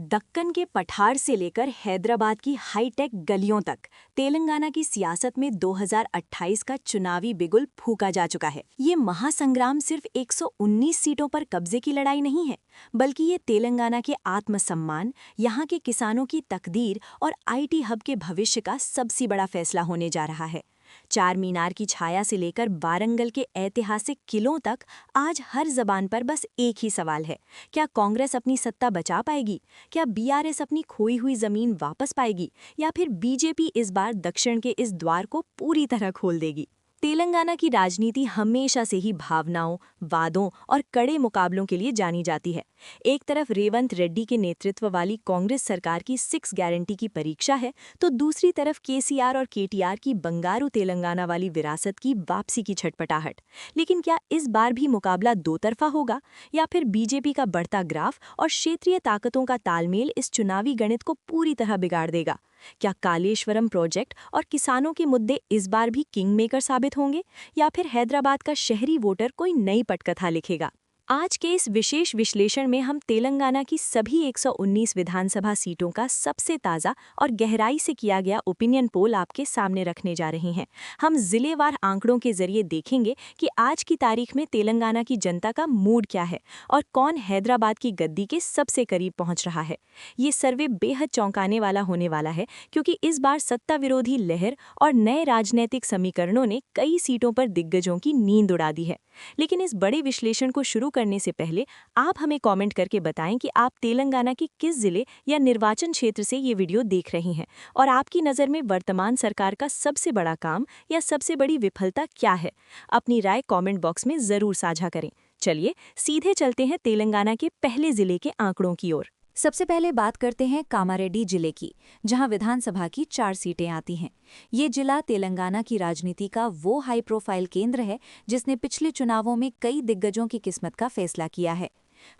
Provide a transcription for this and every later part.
दक्कन के पठार से लेकर हैदराबाद की हाईटेक गलियों तक तेलंगाना की सियासत में 2028 का चुनावी बिगुल फूंका जा चुका है। ये महासंग्राम सिर्फ 119 सीटों पर कब्जे की लड़ाई नहीं है, बल्कि ये तेलंगाना के आत्मसम्मान, यहाँ के किसानों की तकदीर और आईटी हब के भविष्य का सबसे बड़ा फैसला होने जा रहा है। चार मीनार की छाया से लेकर वारंगल के ऐतिहासिक किलों तक आज हर जबान पर बस एक ही सवाल है, क्या कांग्रेस अपनी सत्ता बचा पाएगी? क्या बीआरएस अपनी खोई हुई जमीन वापस पाएगी, या फिर बीजेपी इस बार दक्षिण के इस द्वार को पूरी तरह खोल देगी? तेलंगाना की राजनीति हमेशा से ही भावनाओं, वादों और कड़े मुकाबलों के लिए जानी जाती है। एक तरफ रेवंत रेड्डी के नेतृत्व वाली कांग्रेस सरकार की 6 गारंटी की परीक्षा है, तो दूसरी तरफ केसीआर और केटीआर की बंगारू तेलंगाना वाली विरासत की वापसी की छटपटाहट। लेकिन क्या इस बार भी मुकाबला दो तरफा होगा, या फिर बीजेपी का बढ़ता ग्राफ और क्षेत्रीय ताकतों का तालमेल इस चुनावी गणित को पूरी तरह बिगाड़ देगा? क्या कालेश्वरम प्रोजेक्ट और किसानों के मुद्दे इस बार भी किंग मेकर साबित होंगे, या फिर हैदराबाद का शहरी वोटर कोई नई पटकथा लिखेगा? आज के इस विशेष विश्लेषण में हम तेलंगाना की सभी 119 विधानसभा सीटों का सबसे ताज़ा और गहराई से किया गया ओपिनियन पोल आपके सामने रखने जा रहे हैं। हम जिलेवार आंकड़ों के जरिए देखेंगे कि आज की तारीख में तेलंगाना की जनता का मूड क्या है और कौन हैदराबाद की गद्दी के सबसे करीब पहुंच रहा है। ये सर्वे बेहद चौंकाने वाला होने वाला है, क्योंकि इस बार सत्ता विरोधी लहर और नए राजनीतिक समीकरणों ने कई सीटों पर दिग्गजों की नींद उड़ा दी है। लेकिन इस बड़े विश्लेषण को शुरू करने से पहले आप हमें कमेंट करके बताएं कि आप तेलंगाना के किस जिले या निर्वाचन क्षेत्र से ये वीडियो देख रहे हैं, और आपकी नज़र में वर्तमान सरकार का सबसे बड़ा काम या सबसे बड़ी विफलता क्या है। अपनी राय कमेंट बॉक्स में ज़रूर साझा करें। चलिए सीधे चलते हैं तेलंगाना के पहले जिले के आंकड़ों की ओर। सबसे पहले बात करते हैं कामारेड्डी जिले की, जहां विधानसभा की 4 सीटें आती हैं। ये जिला तेलंगाना की राजनीति का वो हाई प्रोफाइल केंद्र है जिसने पिछले चुनावों में कई दिग्गजों की किस्मत का फैसला किया है।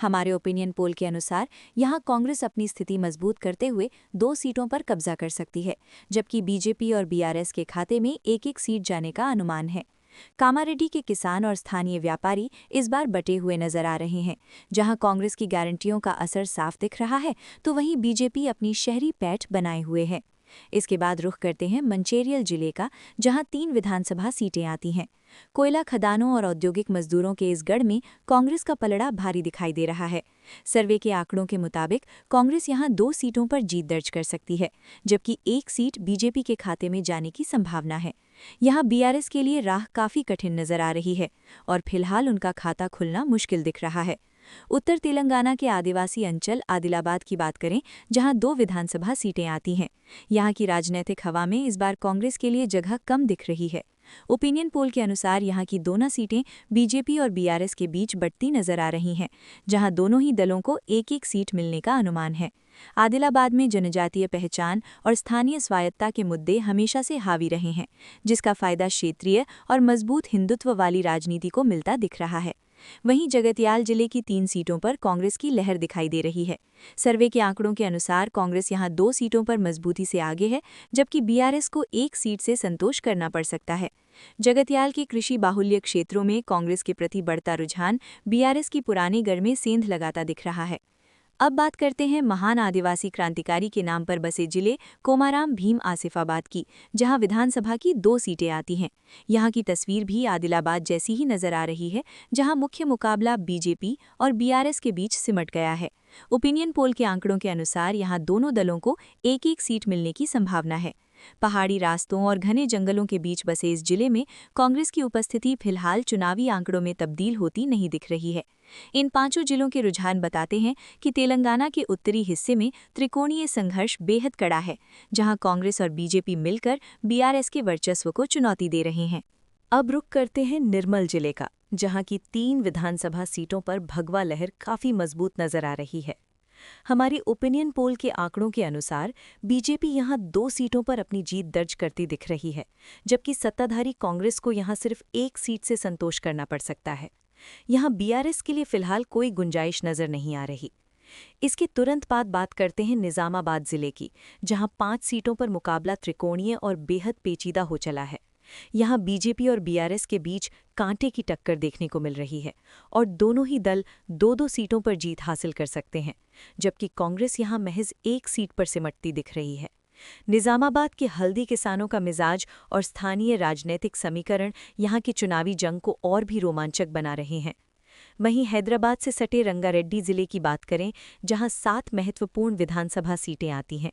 हमारे ओपिनियन पोल के अनुसार यहां कांग्रेस अपनी स्थिति मजबूत करते हुए 2 सीटों पर कब्जा कर सकती है, जबकि बीजेपी और बीआरएस के खाते में एक-एक सीट जाने का अनुमान है। कामारेड्डी के किसान और स्थानीय व्यापारी इस बार बटे हुए नजर आ रहे हैं। जहां कांग्रेस की गारंटियों का असर साफ दिख रहा है, तो वहीं बीजेपी अपनी शहरी पैठ बनाए हुए है। इसके बाद रुख करते हैं मंचेरियल जिले का, जहां 3 विधानसभा सीटें आती हैं। कोयला खदानों और औद्योगिक मजदूरों के इस गढ़ में कांग्रेस का पलड़ा भारी दिखाई दे रहा है। सर्वे के आंकड़ों के मुताबिक कांग्रेस यहां 2 सीटों पर जीत दर्ज कर सकती है, जबकि 1 सीट बीजेपी के खाते में जाने की संभावना है। यहां बीआरएस के लिए राह काफी कठिन नजर आ रही है और फिलहाल उनका खाता खुलना मुश्किल दिख रहा है। उत्तर तेलंगाना के आदिवासी अंचल आदिलाबाद की बात करें, जहां 2 विधानसभा सीटें आती हैं। यहां की राजनीतिक हवा में इस बार कांग्रेस के लिए जगह कम दिख रही है। ओपिनियन पोल के अनुसार यहां की दोनों सीटें बीजेपी और बीआरएस के बीच बढ़ती नजर आ रही हैं, जहां दोनों ही दलों को एक-एक सीट मिलने का अनुमान है। आदिलाबाद में जनजातीय पहचान और स्थानीय स्वायत्ता के मुद्दे हमेशा से हावी रहे हैं, जिसका फायदा क्षेत्रीय और मजबूत हिंदुत्व वाली राजनीति को मिलता दिख रहा है। वहीं जगतियाल जिले की 3 सीटों पर कांग्रेस की लहर दिखाई दे रही है। सर्वे के आंकड़ों के अनुसार कांग्रेस यहां 2 सीटों पर मजबूती से आगे है, जबकि बीआरएस को 1 सीट से संतोष करना पड़ सकता है। जगतियाल के कृषि बाहुल्य क्षेत्रों में कांग्रेस के प्रति बढ़ता रुझान बीआरएस की पुरानी गढ़ में सेंध लगाता दिख रहा है। अब बात करते हैं महान आदिवासी क्रांतिकारी के नाम पर बसे जिले कोमाराम भीम आसिफाबाद की, जहां विधानसभा की 2 सीटें आती हैं। यहां की तस्वीर भी आदिलाबाद जैसी ही नजर आ रही है, जहां मुख्य मुकाबला बीजेपी और बीआरएस के बीच सिमट गया है। ओपिनियन पोल के आंकड़ों के अनुसार यहां दोनों दलों को एक-एक सीट मिलने की संभावना है। पहाड़ी रास्तों और घने जंगलों के बीच बसे इस जिले में कांग्रेस की उपस्थिति फिलहाल चुनावी आंकड़ों में तब्दील होती नहीं दिख रही है। इन 5 जिलों के रुझान बताते हैं कि तेलंगाना के उत्तरी हिस्से में त्रिकोणीय संघर्ष बेहद कड़ा है, जहां कांग्रेस और बीजेपी मिलकर बीआरएस के वर्चस्व को चुनौती दे रहे हैं। अब रुख करते हैं निर्मल जिले का, जहां की 3 विधानसभा सीटों पर भगवा लहर काफी मजबूत नजर आ रही है। हमारी ओपिनियन पोल के आंकड़ों के अनुसार बीजेपी यहां 2 सीटों पर अपनी जीत दर्ज करती दिख रही है, जबकि सत्ताधारी कांग्रेस को यहां सिर्फ 1 सीट से संतोष करना पड़ सकता है। यहां बीआरएस के लिए फिलहाल कोई गुंजाइश नजर नहीं आ रही। इसके तुरंत बाद बात करते हैं निजामाबाद जिले की, जहां 5 सीटों पर मुकाबला त्रिकोणीय और बेहद पेचीदा हो चला है। यहां बीजेपी और बीआरएस के बीच कांटे की टक्कर देखने को मिल रही है और दोनों ही दल 2-2 सीटों पर जीत हासिल कर सकते हैं, जबकि कांग्रेस यहां महज 1 सीट पर सिमटती दिख रही है। निजामाबाद के हल्दी किसानों का मिजाज और स्थानीय राजनीतिक समीकरण यहां की चुनावी जंग को और भी रोमांचक बना रहे हैं। वहीं हैदराबाद से सटे रंगारेड्डी जिले की बात करें, जहां 7 महत्वपूर्ण विधानसभा सीटें आती हैं।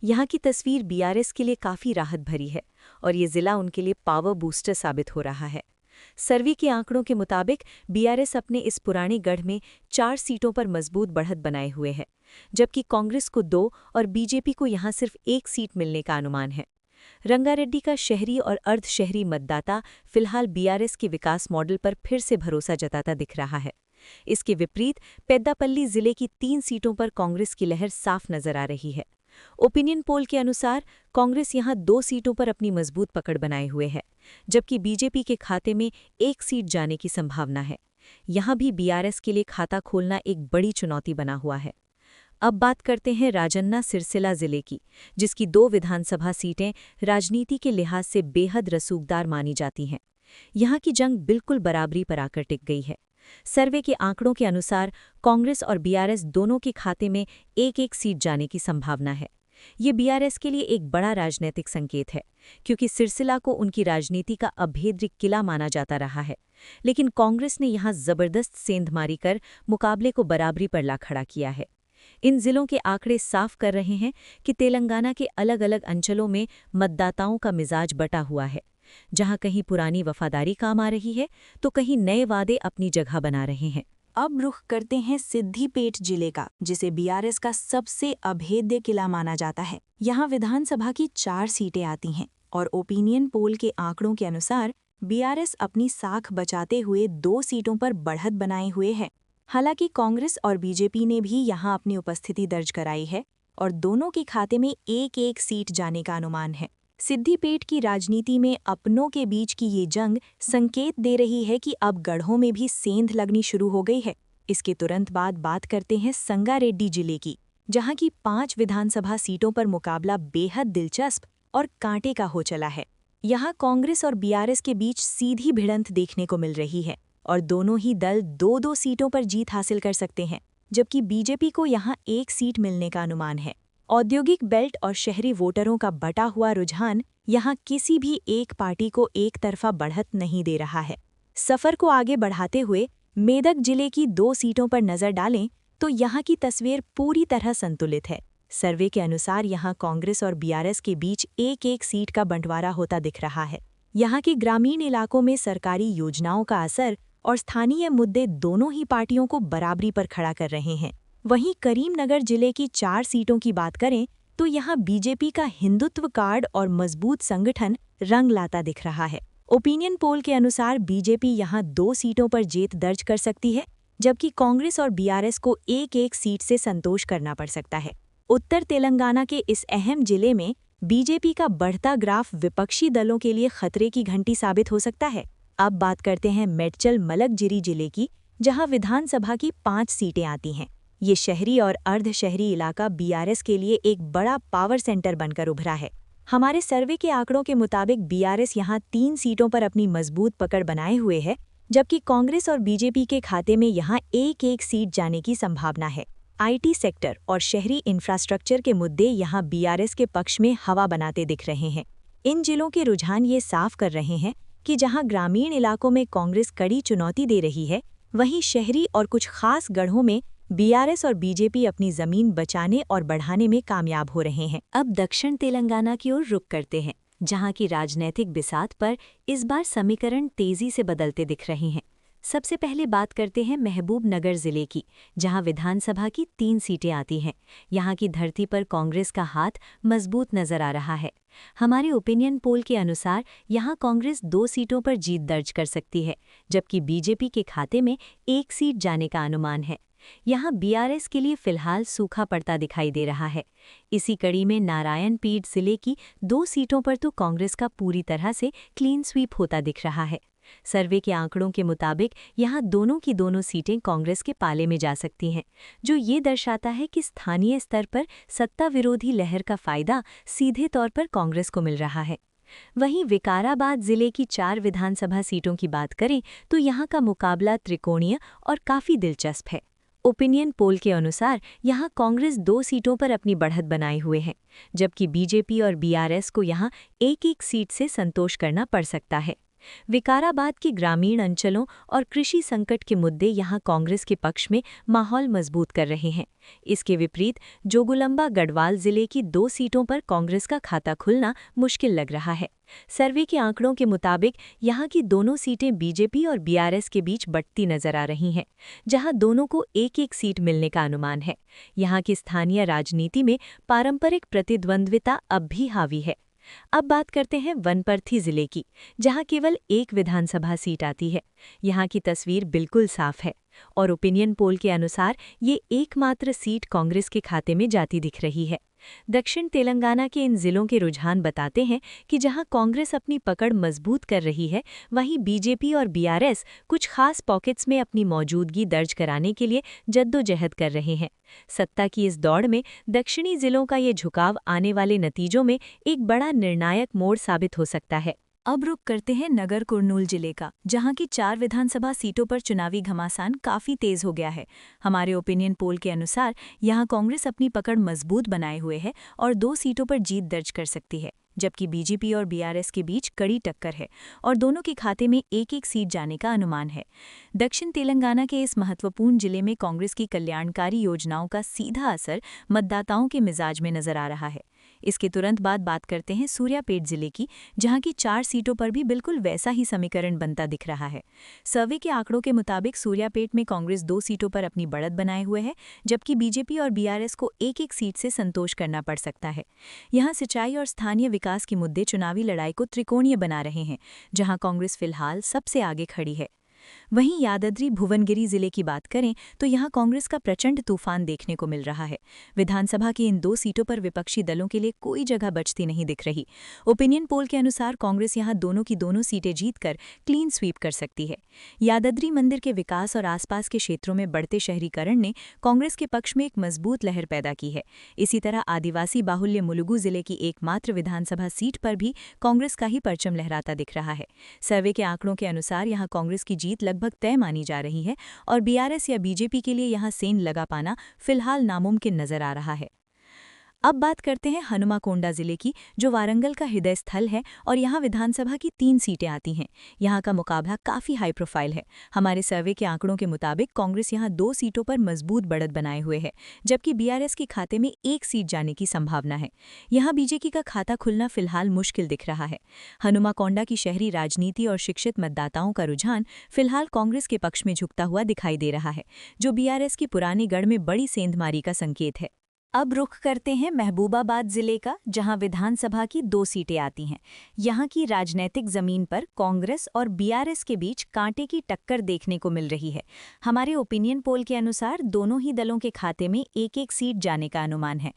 यहां की तस्वीर बीआरएस के लिए काफ़ी राहत भरी है और ये जिला उनके लिए पावर बूस्टर साबित हो रहा है। सर्वे के आंकड़ों के मुताबिक बीआरएस अपने इस पुराने गढ़ में 4 सीटों पर मजबूत बढ़त बनाए हुए है, जबकि कांग्रेस को 2 और बीजेपी को यहां सिर्फ 1 सीट मिलने का अनुमान है। रंगारेड्डी का शहरी और अर्धशहरी मतदाता फिलहाल बीआरएस के विकास मॉडल पर फिर से भरोसा जताता दिख रहा है। इसके विपरीत पेद्दापल्ली जिले की 3 सीटों पर कांग्रेस की लहर साफ नजर आ रही है। ओपिनियन पोल के अनुसार कांग्रेस यहां 2 सीटों पर अपनी मजबूत पकड़ बनाए हुए है, जबकि बीजेपी के खाते में 1 सीट जाने की संभावना है। यहां भी बीआरएस के लिए खाता खोलना एक बड़ी चुनौती बना हुआ है। अब बात करते हैं राजन्ना सिरसिला जिले की, जिसकी 2 विधानसभा सीटें राजनीति के लिहाज से बेहद रसूखदार मानी जाती हैं। यहां की जंग बिल्कुल बराबरी पर आकर टिक गई है। सर्वे के आंकड़ों के अनुसार कांग्रेस और बीआरएस दोनों के खाते में 1-1 सीट जाने की संभावना है। ये बीआरएस के लिए एक बड़ा राजनीतिक संकेत है, क्योंकि सिरसिला को उनकी राजनीति का अभेद्य किला माना जाता रहा है। लेकिन कांग्रेस ने यहां जबरदस्त सेंधमारी कर मुकाबले को बराबरी पर ला खड़ा किया है। इन जिलों के आंकड़े साफ कर रहे हैं कि तेलंगाना के अलग-अलग अंचलों में मतदाताओं का मिजाज बटा हुआ है, जहां कहीं पुरानी वफादारी काम आ रही है तो कहीं नए वादे अपनी जगह बना रहे हैं। अब रुख करते हैं सिद्दीपेट जिले का, जिसे बीआरएस का सबसे अभेद्य किला माना जाता है। यहाँ विधानसभा की 4 सीटें आती हैं और ओपिनियन पोल के आंकड़ों के अनुसार बीआरएस अपनी साख बचाते हुए 2 सीटों पर बढ़त बनाए हुए है। हालांकि कांग्रेस और बीजेपी ने भी यहां अपनी उपस्थिति दर्ज कराई है और दोनों के खाते में 1-1 सीट जाने का अनुमान है। सिद्दीपेट की राजनीति में अपनों के बीच की ये जंग संकेत दे रही है कि अब गढ़ों में भी सेंध लगनी शुरू हो गई है। इसके तुरंत बाद बात करते हैं संगारेड्डी जिले की, जहां की 5 विधानसभा सीटों पर मुकाबला बेहद दिलचस्प और कांटे का हो चला है। यहां कांग्रेस और बीआरएस के बीच सीधी भिड़ंत देखने को मिल रही है और दोनों ही दल 2-2 सीटों पर जीत हासिल कर सकते हैं, जबकि बीजेपी को यहां 1 सीट मिलने का अनुमान है। औद्योगिक बेल्ट और शहरी वोटरों का बटा हुआ रुझान यहां किसी भी एक पार्टी को एक तरफा बढ़त नहीं दे रहा है। सफर को आगे बढ़ाते हुए मेदक जिले की 2 सीटों पर नजर डालें तो यहां की तस्वीर पूरी तरह संतुलित है। सर्वे के अनुसार यहां कांग्रेस और बीआरएस के बीच 1-1 सीट का बंटवारा होता दिख रहा है। यहां के ग्रामीण इलाकों में सरकारी योजनाओं का असर और स्थानीय मुद्दे दोनों ही पार्टियों को बराबरी पर खड़ा कर रहे हैं। वहीं करीमनगर जिले की 4 सीटों की बात करें तो यहां बीजेपी का हिंदुत्व कार्ड और मजबूत संगठन रंग लाता दिख रहा है। ओपिनियन पोल के अनुसार बीजेपी यहां 2 सीटों पर जीत दर्ज कर सकती है, जबकि कांग्रेस और बीआरएस को 1-1 सीट से संतोष करना पड़ सकता है। उत्तर तेलंगाना के इस अहम जिले में बीजेपी का बढ़ता ग्राफ विपक्षी दलों के लिए खतरे की घंटी साबित हो सकता है। अब बात करते हैं मेडचल मलकजिरी जिले की, जहां विधानसभा की 5 सीटें आती हैं। ये शहरी और अर्धशहरी इलाका बीआरएस के लिए एक बड़ा पावर सेंटर बनकर उभरा है। हमारे सर्वे के आंकड़ों के मुताबिक बीआरएस यहां 3 सीटों पर अपनी मजबूत पकड़ बनाए हुए है, जबकि कांग्रेस और बीजेपी के खाते में यहां 1-1 सीट जाने की संभावना है। आईटी सेक्टर और शहरी इंफ्रास्ट्रक्चर के मुद्दे यहां बीआरएस के पक्ष में हवा बनाते दिख रहे हैं। इन जिलों के रुझान ये साफ कर रहे हैं कि जहां ग्रामीण इलाकों में कांग्रेस कड़ी चुनौती दे रही है, वहीं शहरी और कुछ खास गढ़ों में बीआरएस और बीजेपी अपनी जमीन बचाने और बढ़ाने में कामयाब हो रहे हैं। अब दक्षिण तेलंगाना की ओर रुख करते हैं, जहां की राजनीतिक बिसात पर इस बार समीकरण तेजी से बदलते दिख रहे हैं। सबसे पहले बात करते हैं महबूब नगर जिले की, जहां विधानसभा की 3 सीटें आती हैं। यहां की धरती पर कांग्रेस का हाथ मजबूत नजर आ रहा है। हमारे ओपिनियन पोल के अनुसार यहां कांग्रेस 2 सीटों पर जीत दर्ज कर सकती है, जबकि बीजेपी के खाते में 1 सीट जाने का अनुमान है। यहां बीआरएस के लिए फिलहाल सूखा पड़ता दिखाई दे रहा है। इसी कड़ी में नारायणपीठ जिले की 2 सीटों पर तो कांग्रेस का पूरी तरह से क्लीन स्वीप होता दिख रहा है। सर्वे के आंकड़ों के मुताबिक यहां दोनों की दोनों सीटें कांग्रेस के पाले में जा सकती हैं, जो ये दर्शाता है कि स्थानीय स्तर पर सत्ता विरोधी लहर का फायदा सीधे तौर पर कांग्रेस को मिल रहा है। वहीं विकाराबाद जिले की 4 विधानसभा सीटों की बात करें तो यहाँ का मुकाबला त्रिकोणीय और काफी दिलचस्प है। ओपिनियन पोल के अनुसार यहाँ कांग्रेस 2 सीटों पर अपनी बढ़त बनाए हुए है, जबकि बीजेपी और बीआरएस को यहाँ एक सीट से संतोष करना पड़ सकता है। विकाराबाद के ग्रामीण अंचलों और कृषि संकट के मुद्दे यहाँ कांग्रेस के पक्ष में माहौल मजबूत कर रहे हैं। इसके विपरीत जोगुलंबा गढ़वाल जिले की 2 सीटों पर कांग्रेस का खाता खुलना मुश्किल लग रहा है। सर्वे के आंकड़ों के मुताबिक यहाँ की दोनों सीटें बीजेपी और बीआरएस के बीच बढ़ती नजर आ रही हैं, जहाँ दोनों को एक सीट मिलने का अनुमान है। यहाँ की स्थानीय राजनीति में पारंपरिक प्रतिद्वंद्विता अब भी हावी है। अब बात करते हैं वनपर्थी जिले की, जहां केवल 1 विधानसभा सीट आती है। यहां की तस्वीर बिल्कुल साफ है और ओपिनियन पोल के अनुसार ये एकमात्र सीट कांग्रेस के खाते में जाती दिख रही है। दक्षिण तेलंगाना के इन जिलों के रुझान बताते हैं कि जहां कांग्रेस अपनी पकड़ मजबूत कर रही है, वहीं बीजेपी और बीआरएस कुछ खास पॉकेट्स में अपनी मौजूदगी दर्ज कराने के लिए जद्दोजहद कर रहे हैं। सत्ता की इस दौड़ में दक्षिणी जिलों का ये झुकाव आने वाले नतीजों में एक बड़ा निर्णायक मोड़ साबित हो सकता है। अब रुख करते हैं नगर कुर्नूल जिले का, जहां की 4 विधानसभा सीटों पर चुनावी घमासान काफी तेज हो गया है। हमारे ओपिनियन पोल के अनुसार यहां कांग्रेस अपनी पकड़ मजबूत बनाए हुए है और 2 सीटों पर जीत दर्ज कर सकती है, जबकि बीजेपी और बीआरएस के बीच कड़ी टक्कर है और दोनों के खाते में एक सीट जाने का अनुमान है। दक्षिण तेलंगाना के इस महत्वपूर्ण जिले में कांग्रेस की कल्याणकारी योजनाओं का सीधा असर मतदाताओं के मिजाज में नजर आ रहा है। इसके तुरंत बाद बात करते हैं सूर्यापेट जिले की, जहां की 4 सीटों पर भी बिल्कुल वैसा ही समीकरण बनता दिख रहा है। सर्वे के आंकड़ों के मुताबिक सूर्यापेट में कांग्रेस 2 सीटों पर अपनी बढ़त बनाए हुए है, जबकि बीजेपी और बीआरएस को एक सीट से संतोष करना पड़ सकता है। यहां सिंचाई और स्थानीय विकास के मुद्दे चुनावी लड़ाई को त्रिकोणीय बना रहे हैं, जहां कांग्रेस फिलहाल सबसे आगे खड़ी है। वहीं यादाद्री भुवनगिरी जिले की बात करें तो यहां कांग्रेस का प्रचंड तूफान देखने को मिल रहा है। विधानसभा की इन 2 सीटों पर विपक्षी दलों के लिए कोई जगह बचती नहीं दिख रही। ओपिनियन पोल के अनुसार कांग्रेस यहां दोनों की दोनों सीटें जीतकर क्लीन स्वीप कर सकती है। यादाद्री मंदिर के विकास और आसपास के क्षेत्रों में बढ़ते शहरीकरण ने कांग्रेस के पक्ष में एक मजबूत लहर पैदा की है। इसी तरह आदिवासी बाहुल्य मुलुगु जिले की एकमात्र विधानसभा सीट पर भी कांग्रेस का ही परचम लहराता दिख रहा है। सर्वे के आंकड़ों के अनुसार यहां कांग्रेस की जीत लगभग तय मानी जा रही है और बीआरएस या बीजेपी के लिए यहां सेंध लगा पाना फिलहाल नामुमकिन नजर आ रहा है। अब बात करते हैं हनुमाकोंडा जिले की, जो वारंगल का हृदय स्थल है और यहाँ विधानसभा की 3 सीटें आती हैं। यहाँ का मुकाबला काफी हाई प्रोफाइल है। हमारे सर्वे के आंकड़ों के मुताबिक कांग्रेस यहाँ 2 सीटों पर मजबूत बढ़त बनाए हुए है, जबकि बीआरएस के खाते में 1 सीट जाने की संभावना है। यहाँ बीजेपी का खाता खुलना फिलहाल मुश्किल दिख रहा है। हनुमाकोंडा की शहरी राजनीति और शिक्षित मतदाताओं का रुझान फिलहाल कांग्रेस के पक्ष में झुकता हुआ दिखाई दे रहा है, जो बीआरएस की पुरानी गढ़ में बड़ी सेंधमारी का संकेत है। अब रुख करते हैं महबूबाबाद जिले का, जहां विधानसभा की 2 सीटें आती हैं। यहां की राजनीतिक जमीन पर कांग्रेस और बीआरएस के बीच कांटे की टक्कर देखने को मिल रही है। हमारे ओपिनियन पोल के अनुसार दोनों ही दलों के खाते में एक सीट जाने का अनुमान है।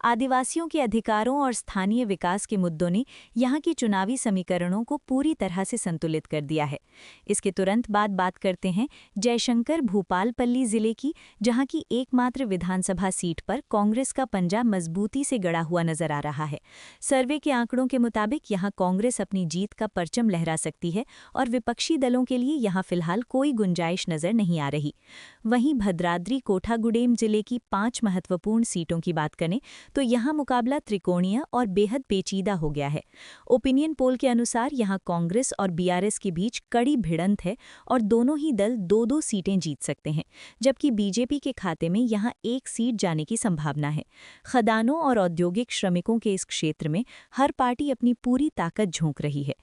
आदिवासियों के अधिकारों और स्थानीय विकास के मुद्दों ने यहां की चुनावी समीकरणों को पूरी तरह से संतुलित कर दिया है। इसके तुरंत बाद बात करते हैं जयशंकर भूपालपल्ली जिले की, जहां की एकमात्र विधानसभा सीट पर कांग्रेस का पंजा मजबूती से गड़ा हुआ नजर आ रहा है। सर्वे के आंकड़ों के मुताबिक यहां कांग्रेस अपनी जीत का परचम लहरा सकती है और विपक्षी दलों के लिए यहां फिलहाल कोई गुंजाइश नजर नहीं आ रही। वहीं भद्राद्री कोठागुडेम जिले की 5 महत्वपूर्ण सीटों की बात करें तो यहां मुकाबला त्रिकोणीय और बेहद पेचीदा हो गया है। ओपिनियन पोल के अनुसार यहां कांग्रेस और बीआरएस के बीच कड़ी भिड़ंत है और दोनों ही दल 2-2 सीटें जीत सकते हैं, जबकि बीजेपी के खाते में यहां 1 सीट जाने की संभावना है। खदानों और औद्योगिक श्रमिकों के इस क्षेत्र में हर पार्टी अपनी पूरी ताकत झोंक रही है।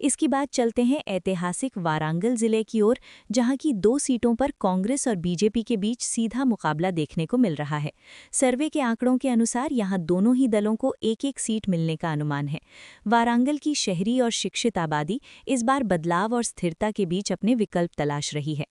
इसकी बात चलते हैं ऐतिहासिक वारंगल जिले की ओर, जहां की 2 सीटों पर कांग्रेस और बीजेपी के बीच सीधा मुकाबला देखने को मिल रहा है। सर्वे के आंकड़ों के अनुसार यहां दोनों ही दलों को एक सीट मिलने का अनुमान है। वारंगल की शहरी और शिक्षित आबादी इस बार बदलाव और स्थिरता के बीच अपने विकल्प तलाश रही है।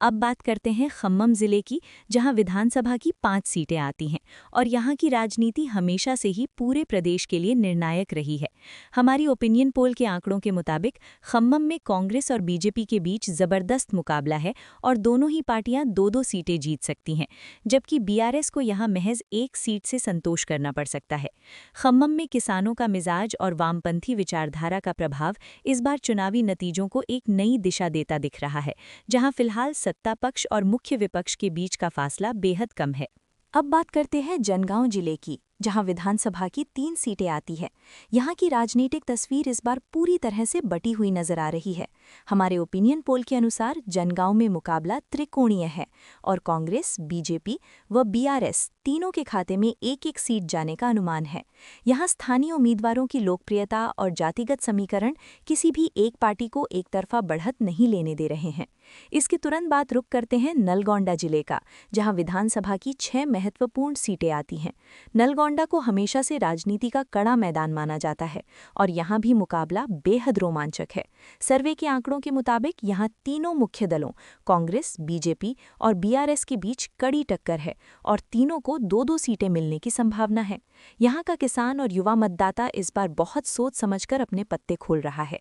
अब बात करते हैं खम्मम जिले की, जहां विधानसभा की 5 सीटें आती हैं और यहाँ की राजनीति हमेशा से ही पूरे प्रदेश के लिए निर्णायक रही है। हमारी ओपिनियन पोल के आंकड़ों के मुताबिक खम्मम में कांग्रेस और बीजेपी के बीच जबरदस्त मुकाबला है और दोनों ही पार्टियां 2-2 सीटें जीत सकती हैं, जबकि बीआरएस को यहां महज 1 सीट से संतोष करना पड़ सकता है। खम्मम में किसानों का मिजाज और वामपंथी विचारधारा का प्रभाव इस बार चुनावी नतीजों को एक नई दिशा देता दिख रहा है, जहां फिलहाल सत्ता पक्ष और मुख्य विपक्ष के बीच का फासला बेहद कम है। अब बात करते हैं जनगांव जिले की, जहां विधानसभा की 3 सीटें आती हैं। यहां की राजनीतिक तस्वीर इस बार पूरी तरह से बटी हुई नजर आ रही है। हमारे ओपिनियन पोल के अनुसार जनगांव में मुकाबला त्रिकोणीय है और कांग्रेस, बीजेपी व बीआरएस तीनों के खाते में एक-एक सीट जाने का अनुमान है। यहां स्थानीय उम्मीदवारों की लोकप्रियता और जातिगत समीकरण किसी भी एक पार्टी को एक तरफा बढ़त नहीं लेने दे रहे हैं। इसके तुरंत बाद रुख करते हैं नलगोंडा जिले का, जहां विधानसभा की 6 महत्वपूर्ण सीटें आती हैं। नलगोंडा को हमेशा से राजनीति का कड़ा मैदान माना जाता है और यहां भी मुकाबला बेहद रोमांचक है। सर्वे के आंकड़ों के मुताबिक यहां तीनों मुख्य दलों कांग्रेस, बीजेपी और बीआरएस के बीच कड़ी टक्कर है और तीनों को 2-2 सीटें मिलने की संभावना है। यहां का किसान और युवा मतदाता इस बार बहुत सोच समझकर अपने पत्ते खोल रहा है।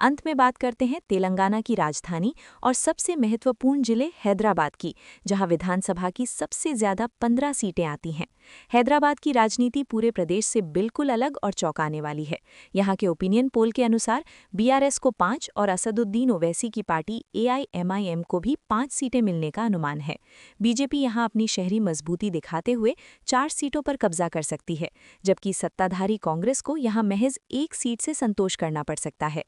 अंत में बात करते हैं तेलंगाना की राजधानी और सबसे महत्वपूर्ण जिले हैदराबाद की, जहां विधानसभा की सबसे ज्यादा 15 सीटें आती हैं। हैदराबाद की राजनीति पूरे प्रदेश से बिल्कुल अलग और चौंकाने वाली है। यहां के ओपिनियन पोल के अनुसार बीआरएस को 5 और असदुद्दीन ओवैसी की पार्टी एआईएमआईएम को भी 5 सीटें मिलने का अनुमान है। बीजेपी यहां अपनी शहरी मजबूती दिखाते हुए 4 सीटों पर कब्जा कर सकती है, जबकि सत्ताधारी कांग्रेस को यहां महज 1 सीट से संतोष करना पड़ सकता है।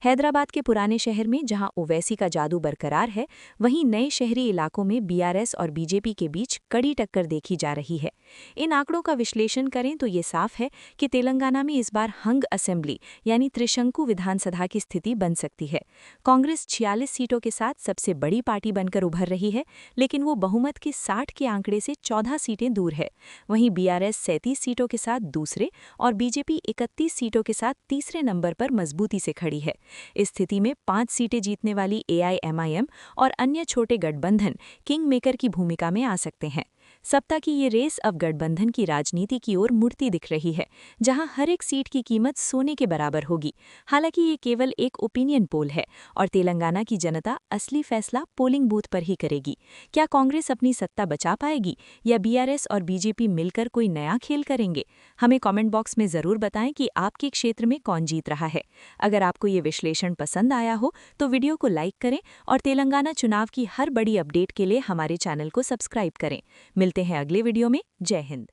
हैदराबाद के पुराने शहर में जहां ओवैसी का जादू बरकरार है, वहीं नए शहरी इलाकों में बीआरएस और बीजेपी के बीच कड़ी टक्कर देखी जा रही है। इन आंकड़ों का विश्लेषण करें तो ये साफ है कि तेलंगाना में इस बार हंग असेंबली यानी त्रिशंकु विधानसभा की स्थिति बन सकती है। कांग्रेस 46 सीटों के साथ सबसे बड़ी पार्टी बनकर उभर रही है, लेकिन वो बहुमत के 60 के आंकड़े से 14 सीटें दूर है। वहीं बीआरएस 37 सीटों के साथ दूसरे और बीजेपी 31 सीटों के साथ तीसरे नंबर पर मजबूती से खड़ी है। इस स्थिति में 5 सीटें जीतने वाली एआईएमआईएम और अन्य छोटे गठबंधन किंग मेकर की भूमिका में आ सकते हैं। सप्ताह की ये रेस अब गठबंधन की राजनीति की ओर मुड़ती दिख रही है, जहां हर एक सीट की कीमत सोने के बराबर होगी। हालांकि ये केवल एक ओपिनियन पोल है और तेलंगाना की जनता असली फैसला पोलिंग बूथ पर ही करेगी। क्या कांग्रेस अपनी सत्ता बचा पाएगी या बीआरएस और बीजेपी मिलकर कोई नया खेल करेंगे? हमें कमेंट बॉक्स में जरूर बताएं कि आपके क्षेत्र में कौन जीत रहा है। अगर आपको ये विश्लेषण पसंद आया हो तो वीडियो को लाइक करें और तेलंगाना चुनाव की हर बड़ी अपडेट के लिए हमारे चैनल को सब्सक्राइब करें। मिलते हैं अगले वीडियो में। जय हिंद।